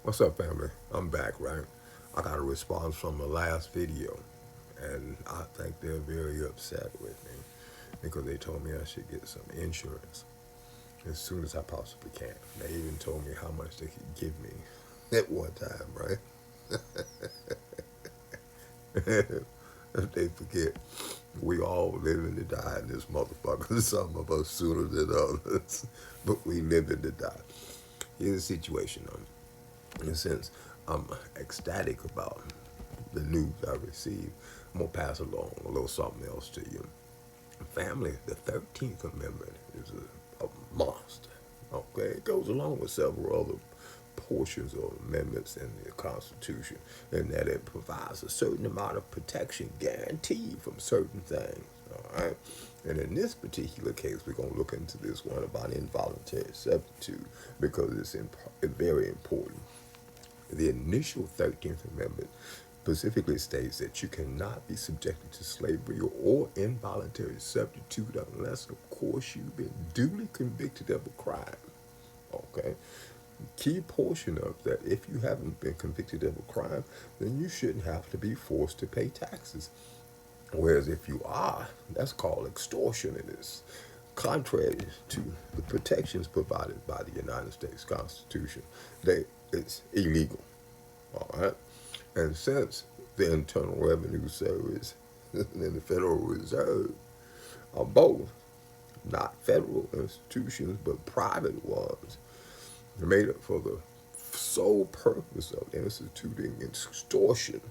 What's up, family? I'm back, right? I got a response from the last video, and I think they're very upset with me because they told me I should get some insurance as soon as I possibly can. They even told me how much they could give me at one time, right? If they forget, we all living to die in this motherfucker. Some of us sooner than others, but we living to die. Here's the situation, in a sense, I'm ecstatic about the news I received. I'm gonna pass along a little something else to you. Family, the 13th Amendment is a monster. Okay, it goes along with several other portions or amendments in the Constitution, in that it provides a certain amount of protection guaranteed from certain things. All right, and in this particular case, we're gonna look into this one about involuntary servitude because it's very important. The initial 13th Amendment specifically states that you cannot be subjected to slavery or involuntary servitude unless, of course, you've been duly convicted of a crime. Okay? Key portion of that, if you haven't been convicted of a crime, then you shouldn't have to be forced to pay taxes. Whereas if you are, that's called extortion, and it's contrary to the protections provided by the United States Constitution. It's illegal. All right. And since the Internal Revenue Service and the Federal Reserve are both not federal institutions but private ones, made up for the sole purpose of instituting extortion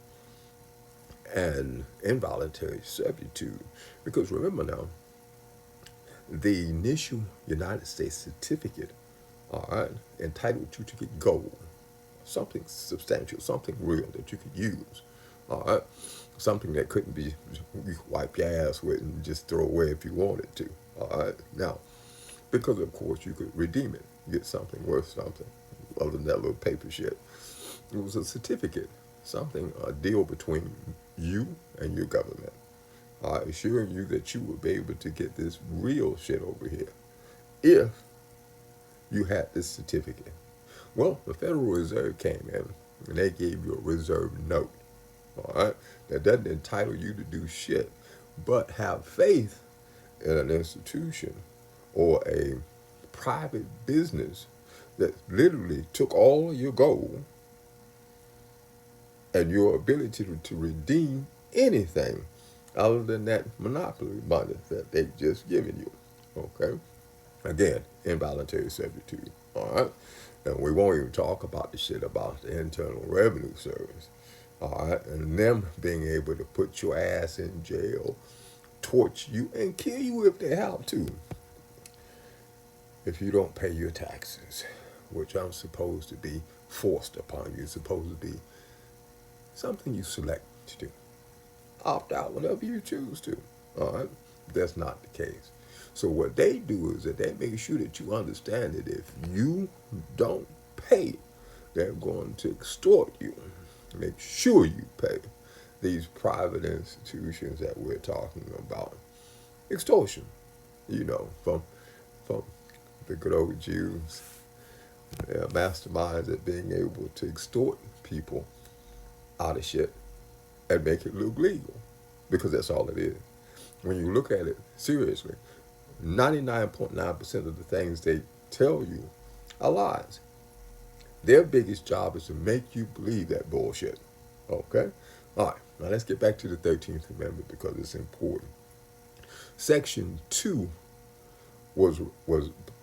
and involuntary servitude. Because remember now, the initial United States certificate, all right, entitled you to get gold, something substantial, something real that you could use, all right, something that couldn't be you could wipe your ass with and just throw away if you wanted to, all right. Now, because of course you could redeem it, get something worth something, other than that little paper shit. It was a certificate, something, a deal between you and your government, assuring you that you will be able to get this real shit over here if you had this certificate. Well, the Federal Reserve came in and they gave you a reserve note, all right, that doesn't entitle you to do shit, but have faith in an institution or a private business that literally took all of your gold and your ability to redeem anything other than that monopoly money that they've just given you. Okay? Again, involuntary servitude. All right? And we won't even talk about the shit about the Internal Revenue Service. All right? And them being able to put your ass in jail, torture you, and kill you if they have to, if you don't pay your taxes, which I'm supposed to be forced upon you. It's supposed to be something you select to do. Opt out whenever you choose to. All right? That's not the case. So what they do is that they make sure that you understand that if you don't pay, they're going to extort you. Make sure you pay. These private institutions that we're talking about. Extortion, from the good old Jews. They're masterminds at being able to extort people out of shit and make it look legal. Because that's all it is. When you look at it seriously, 99.9% of the things they tell you are lies. Their biggest job is to make you believe that bullshit. Okay? All right. Now let's get back to the 13th Amendment because it's important. Section 2 was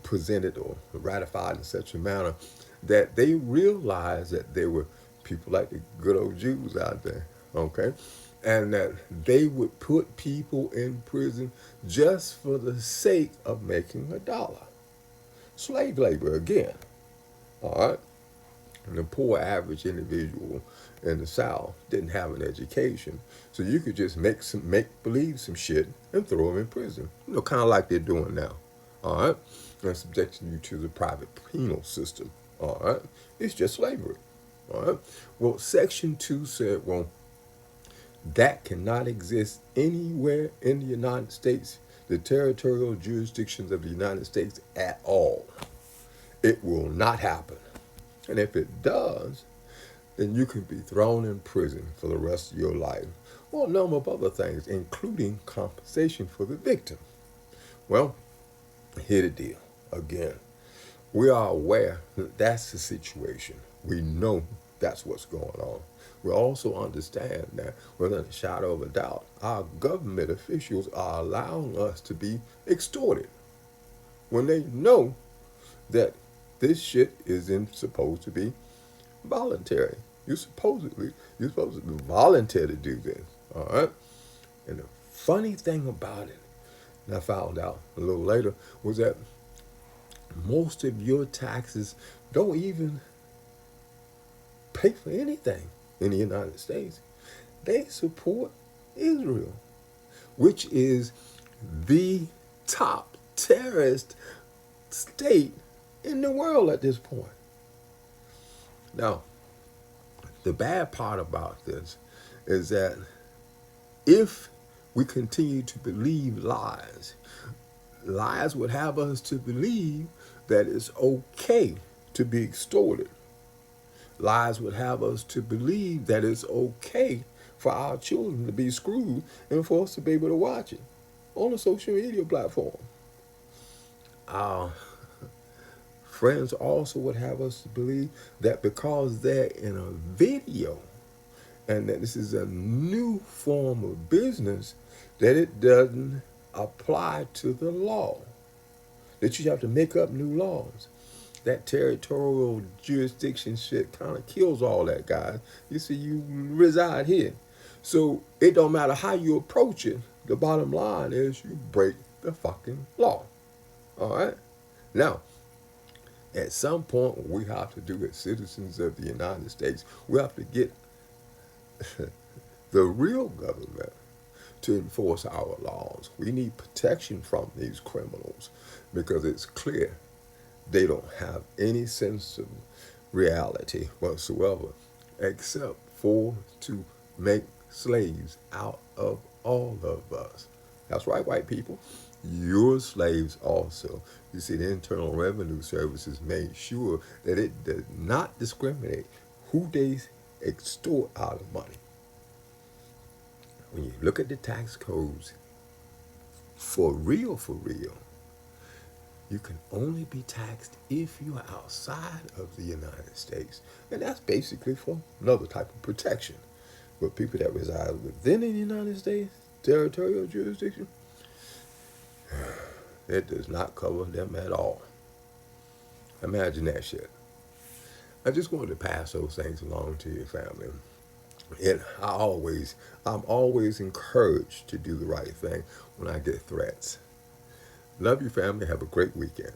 presented or ratified in such a manner that they realized that there were people like the good old Jews out there, okay? And that they would put people in prison just for the sake of making a dollar. Slave labor again, all right? And the poor average individual in the South didn't have an education, so you could just make believe some shit and throw them in prison. Kind of like they're doing now. All right, and subjecting you to the private penal system. All right, it's just slavery. All right. Well, Section 2 said, well, that cannot exist anywhere in the United States, the territorial jurisdictions of the United States at all. It will not happen. And if it does, then you can be thrown in prison for the rest of your life, or a number of other things, including compensation for the victim. Well, here the deal. Again, we are aware that that's the situation. We know that's what's going on. We also understand that, without a shadow of a doubt, our government officials are allowing us to be extorted when they know that this shit isn't supposed to be voluntary. You're supposed to be voluntary to do this. All right. And the funny thing about it, and I found out a little later, was that most of your taxes don't even pay for anything in the United States. They support Israel, which is the top terrorist state in the world at this point. Now, the bad part about this is that if we continue to believe lies, lies would have us to believe that it's okay to be extorted. Lies would have us to believe that it's okay for our children to be screwed and for us to be able to watch it on a social media platform. Our friends also would have us to believe that because they're in a video and that this is a new form of business, that it doesn't apply to the law, that you have to make up new laws. That territorial jurisdiction shit kind of kills all that, guys. You see, you reside here. So it don't matter how you approach it. The bottom line is you break the fucking law. All right? Now, at some point, what we have to do as citizens of the United States, we have to get the real government to enforce our laws. We need protection from these criminals because it's clear they don't have any sense of reality whatsoever except for to make slaves out of all of us. That's right, white people. You're slaves also. You see, the Internal Revenue Services made sure that it did not discriminate who they extort out of money. When you look at the tax codes, for real, you can only be taxed if you are outside of the United States. And that's basically for another type of protection. But people that reside within the United States, territorial jurisdiction, it does not cover them at all. Imagine that shit. I just wanted to pass those things along to your family. And I'm always encouraged to do the right thing when I get threats. Love you, family. Have a great weekend.